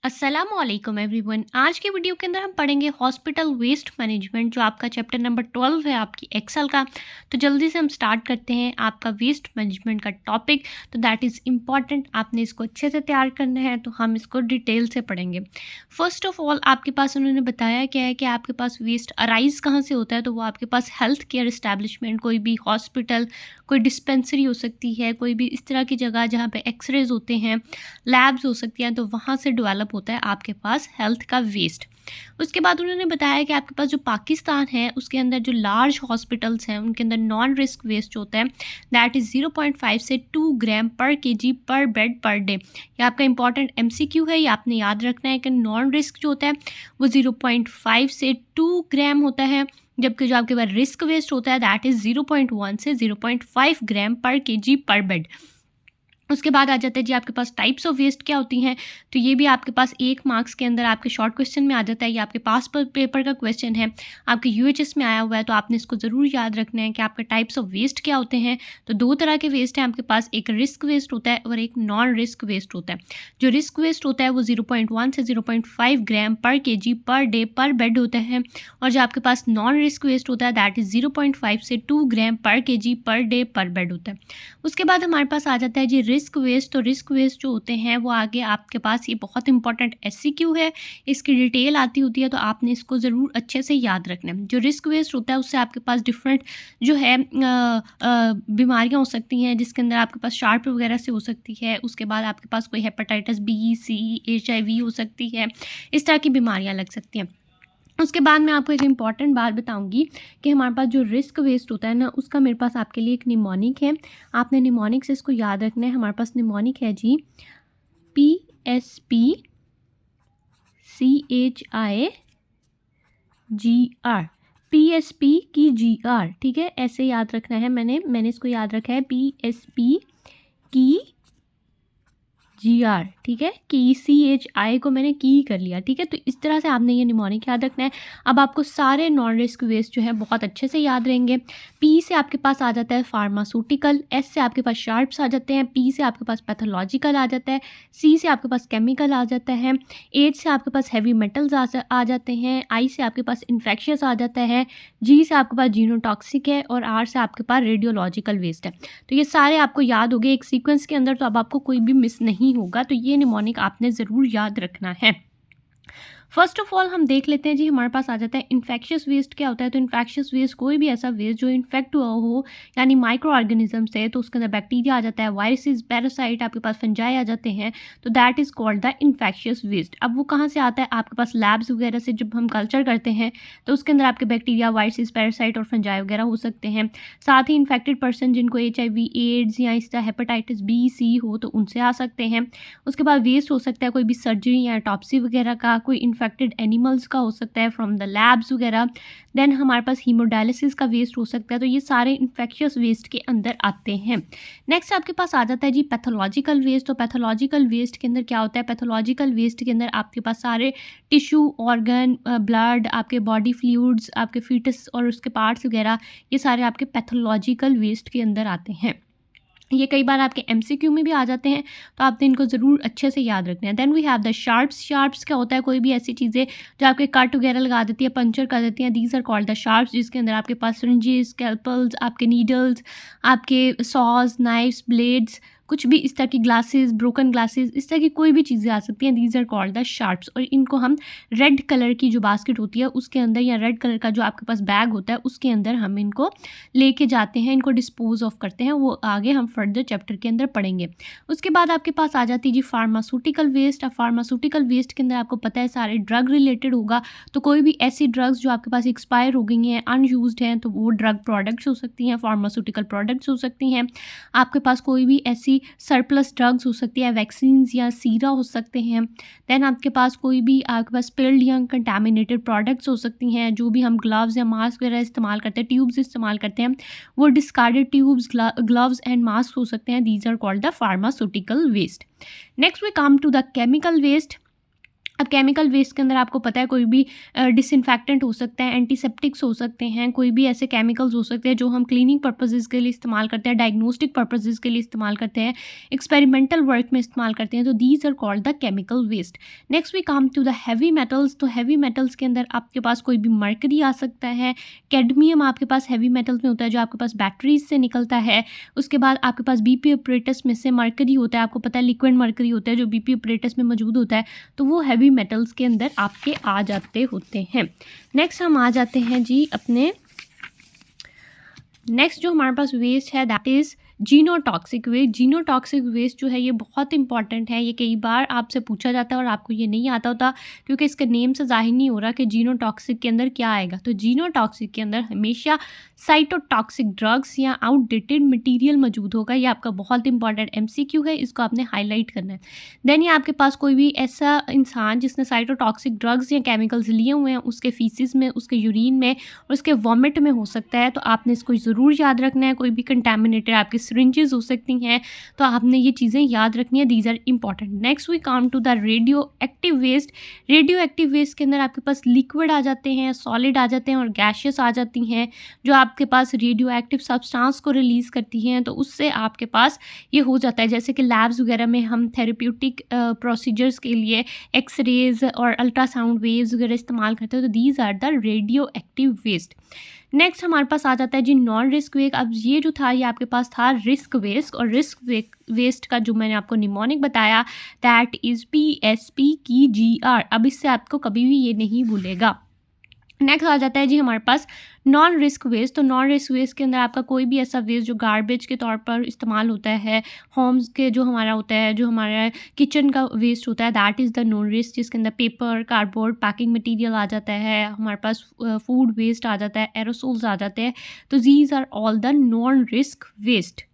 अस्सलामुअलैकुम एवरीवन। आज के वीडियो के अंदर हम पढ़ेंगे हॉस्पिटल वेस्ट मैनेजमेंट, जो आपका चैप्टर नंबर 12 है आपकी एक्सेल का। तो जल्दी से हम स्टार्ट करते हैं आपका वेस्ट मैनेजमेंट का टॉपिक। तो दैट इज़ इम्पॉर्टेंट, आपने इसको अच्छे से तैयार करना है, तो हम इसको डिटेल से पढ़ेंगे। फर्स्ट ऑफ ऑल आपके पास उन्होंने बताया क्या है कि आपके पास वेस्ट अराइज कहाँ से होता है। तो वो आपके पास हेल्थ केयर इस्टेब्लिशमेंट, कोई भी हॉस्पिटल, कोई डिस्पेंसरी हो सकती है, कोई भी इस तरह की जगह जहाँ पे एक्सरेज होते हैं, लैब्स हो सकती हैं, तो वहाँ से डेवलप होता है आपके पास हेल्थ का वेस्ट। उसके बाद उन्होंने बताया कि आपके पास जो पाकिस्तान है उसके अंदर जो लार्ज हॉस्पिटल्स हैं उनके अंदर नॉन रिस्क वेस्ट होता है, दैट इज़ 0.5 से 2 ग्राम पर केजी पर बेड पर डे। ये आपका इंपॉर्टेंट एमसीक्यू है, ये आपने याद रखना है कि नॉन रिस्क जो होता है वो 0.5 से 2 ग्राम होता है, जबकि जो आपके पास रिस्क वेस्ट होता है दैट इज़ 0.1 से 0.5 ग्राम पर केजी पर बेड। उसके बाद आ जाता है जी आपके पास टाइप्स ऑफ वेस्ट क्या होती हैं। तो ये भी आपके पास 1 मार्क्स के अंदर आपके शॉर्ट क्वेश्चन में आ जाता है। ये आपके पास पेपर का क्वेश्चन है, आपके यूएचएस में आया हुआ है, तो आपने इसको ज़रूर याद रखना है कि आपके टाइप्स ऑफ वेस्ट क्या होते हैं। तो 2 तरह के वेस्ट हैं आपके पास, एक रिस्क वेस्ट होता है और एक नॉन रिस्क वेस्ट होता है। जो रिस्क वेस्ट होता है वो 0.1 से 0.5 ग्राम पर केजी पर डे पर बेड होता है, और जो आपके पास नॉन रिस्क वेस्ट होता है दैट इज़ 0.5 से 2 ग्राम पर केजी पर डे पर बेड होता है। उसके बाद हमारे पास आ जाता है जी रिस्क वेस्ट। तो रिस्क वेस्ट जो होते हैं वो आगे आपके पास, ये बहुत इंपॉर्टेंट एससीक्यू है, इसकी डिटेल आती होती है, तो आपने इसको ज़रूर अच्छे से याद रखना है। जो रिस्क वेस्ट होता है उससे आपके पास डिफरेंट जो है बीमारियां हो सकती हैं, जिसके अंदर आपके पास शार्प वगैरह से हो सकती है। उसके बाद आपके पास कोई हेपेटाइटिस बी, सी, HIV हो सकती है, इस तरह की बीमारियाँ लग सकती हैं। उसके बाद मैं आपको एक इम्पॉर्टेंट बात बताऊंगी कि हमारे पास जो रिस्क वेस्ट होता है ना, उसका मेरे पास आपके लिए एक निमोनिक है। आपने निमोनिक से इसको याद रखना है। हमारे पास निमोनिक है जी PSP CHIGR, PSP की GR, ठीक है, ऐसे याद रखना है। मैंने इसको याद रखा है PSP की GR, ठीक है, की CHI को मैंने की कर लिया, ठीक है। तो इस तरह से आपने ये निमोनिक याद रखना है। अब आपको सारे नॉन रिस्क वेस्ट जो है बहुत अच्छे से याद रहेंगे। P से आपके पास आ जाता है फार्मास्यूटिकल, S से आपके पास शार्प्स आ जाते हैं, P से आपके पास पैथोलॉजिकल आ जाता है, C से आपके पास केमिकल आ जाता है, H से आपके पास हैवी मेटल्स आ जाते हैं, I से आपके पास इन्फेक्शियस आ जाता है, G से आपके पास जीनोटॉक्सिक है, और R से आपके पास रेडियोलॉजिकल वेस्ट है। तो ये सारे आपको याद हो गए एक सीक्वेंस के अंदर, तो अब आपको कोई भी मिस नहीं होगा। तो ये निमोनिक आपने ज़रूर याद रखना है। फर्स्ट ऑफ ऑल हम देख लेते हैं जी, हमारे पास आ जाता है इन्फेक्शियस वेस्ट क्या होता है। तो इन्फेक्शियस वेस्ट कोई भी ऐसा वेस्ट जो इन्फेक्ट हुआ हो, यानी माइक्रो ऑर्गेनिज्म से, तो उसके अंदर बैक्टीरिया आ जाता है, वायरसेस, पैरासाइट, आपके पास फंजाई आ जाते हैं, तो that is called the infectious waste. अब वो कहाँ से आता है, आपके पास लैब्स वगैरह से जब हम कल्चर करते हैं तो उसके अंदर आपके बैक्टीरिया, वायरसेस, पैरासाइट और फंजाई वगैरह हो सकते हैं। साथ ही इन्फेक्टेड पर्सन जिनको HIV, एड्स या इस तरह हेपेटाइटिस B, C हो तो उनसे आ सकते हैं। उसके बाद वेस्ट हो सकता है कोई भी सर्जरी या टॉप्सी वगैरह का, कोई इन्फेक्टेड एनिमल्स का हो सकता है फ्रॉम द लैब्स वगैरह। देन हमारे पास हीमोडायलिसिस का वेस्ट हो सकता है। तो ये सारे इन्फेक्शियस वेस्ट के अंदर आते हैं। नेक्स्ट आपके पास आ जाता है जी पैथोलॉजिकल वेस्ट। तो पैथोलॉजिकल वेस्ट के अंदर क्या होता है, पैथोलॉजिकल वेस्ट के अंदर आपके पास सारे टिश्यू, ऑर्गन, ब्लड, आपके बॉडी फ्लूइड्स, आपके फीटस और उसके पार्ट्स वगैरह, ये सारे आपके पैथोलॉजिकल वेस्ट के अंदर आते हैं। ये कई बार आपके MCQ में भी आ जाते हैं, तो आपने इनको ज़रूर अच्छे से याद रखना है। Then we have the sharps. Sharps क्या होता है, कोई भी ऐसी चीज़ें जो आपके कट वगैरह लगा देती है, पंचर कर देती हैं, these are called the sharps, जिसके अंदर आपके पास सिरिंजेस, स्कैल्पल्स, आपके नीडल्स, आपके सॉज, नाइफ्स, ब्लेड्स, कुछ भी इस तरह की ग्लासेस, ब्रोकन ग्लासेस, इस तरह की कोई भी चीज़ें आ सकती हैं, these are called the sharps. और इनको हम रेड कलर की जो बास्केट होती है उसके अंदर, या रेड कलर का जो आपके पास बैग होता है उसके अंदर हम इनको लेके जाते हैं, इनको डिस्पोज ऑफ करते हैं। वो आगे हम फर्दर चैप्टर के अंदर पढ़ेंगे। उसके बाद आपके पास आ जाती है जी फार्मास्यूटिकल वेस्ट। अब फार्मास्यूटिकल वेस्ट के अंदर आपको पता है सारे ड्रग रिलेटेड होगा। तो कोई भी ऐसी ड्रग्स जो आपके पास एक्सपायर हो गई हैं, अनयूज्ड हैं, तो वो ड्रग प्रोडक्ट्स हो सकती हैं, फार्मास्यूटिकल प्रोडक्ट्स हो सकती हैं। आपके पास कोई भी ऐसी सरप्लस ड्रग्स हो सकती है, वैक्सीन्स या सीरा हो सकते हैं। देन आपके पास कोई भी आपके पास पिल्ड या कंटामिनेटेड प्रोडक्ट्स हो सकती हैं, जो भी हम ग्लव्स या मास्क वगैरह इस्तेमाल करते हैं, ट्यूब्स इस्तेमाल करते हैं, वो discarded tubes, gloves and mask हो सकते हैं। These are called the pharmaceutical waste. Next we come to the chemical waste. अब केमिकल वेस्ट के अंदर आपको पता है कोई भी डिसइंफेक्टेंट हो सकता है, एंटीसेप्टिक्स हो सकते हैं, कोई भी ऐसे केमिकल्स हो सकते हैं जो हम क्लीनिंग पर्पसेस के लिए इस्तेमाल करते हैं, डायग्नोस्टिक पर्पसेस के लिए इस्तेमाल करते हैं, एक्सपेरिमेंटल वर्क में इस्तेमाल करते हैं, तो these are called the chemical waste. Next we come to the heavy metals. तो हैवी मेटल्स के अंदर आपके पास कोई भी मर्करी आ सकता है, कैडमियम आपके पास हैवी मेटल्स में होता है जो आपके पास बैटरीज से निकलता है। उसके बाद आपके पास बीपी ऑपरेटस में से मर्करी होता है, आपको पता है लिक्विड मर्करी होता है जो बीपी ऑपरेटस में मौजूद होता है, तो वो हैवी मेटल्स के अंदर आपके आ जाते होते हैं। नेक्स्ट हम आ जाते हैं जी अपने नेक्स्ट जो हमारे पास वेस्ट है that is genotoxic waste. Genotoxic waste जो है ये बहुत इंपॉर्टेंट है, ये कई बार आपसे पूछा जाता है और आपको ये नहीं आता होता क्योंकि इसके नेम से जाहिर नहीं हो रहा कि जीनोटॉक्सिक के अंदर क्या आएगा। तो जीनोटॉक्सिक के अंदर हमेशा साइटोटॉक्सिक ड्रग्स या आउटडेटेड मटेरियल मौजूद होगा। ये आपका बहुत इंपॉर्टेंट MCQ है, इसको आपने हाईलाइट करना है। देन ये आपके पास कोई भी ऐसा इंसान जिसने साइटोटॉक्सिक ड्रग्स या केमिकल्स लिए हुए हैं उसके फीसिस में, उसके यूरिन में और उसके वॉमिट में हो सकता है, तो आपने इसको ज़रूर याद रखना है। कोई भी कंटेमिनेटेड आपकी सिरिंजेस हो सकती हैं, तो आपने ये चीज़ें याद रखनी है, these are important. Next we come to the radioactive waste. Radioactive waste के अंदर आपके पास लिक्विड आ जाते हैं, सॉलिड आ जाते हैं और गैसेस आ जाती हैं जो आपके पास रेडियो एक्टिव सब्सटेंस को रिलीज़ करती हैं, तो उससे आपके पास ये हो जाता है। जैसे कि लैब्स वगैरह में हम थेरेप्यूटिक प्रोसीजर्स के लिए एक्सरेज और अल्ट्रासाउंड वेव्स वगैरह इस्तेमाल करते हैं, तो these are the radioactive waste. Next हमारे पास आ जाता है जी नॉन रिस्क वेस्ट। अब ये जो था ये आपके पास था रिस्क वेस्ट, और रिस्क वेस्ट का जो मैंने आपको निमोनिक बताया दैट इज़ PSP अब इससे आपको कभी भी ये नहीं भूलेगा। नेक्स्ट आ जाता है जी हमारे पास नॉन रिस्क वेस्ट। तो नॉन रिस्क वेस्ट के अंदर आपका कोई भी ऐसा वेस्ट जो गार्बेज के तौर पर इस्तेमाल होता है, होम्स के जो हमारा होता है, जो हमारा किचन का वेस्ट होता है, that is the non risk, जिसके अंदर पेपर, कार्डबोर्ड, पैकिंग मटेरियल आ जाता है, हमारे पास फूड वेस्ट आ जाता है, एरोसोल्स आ जाते हैं, तो these are all the non risk waste.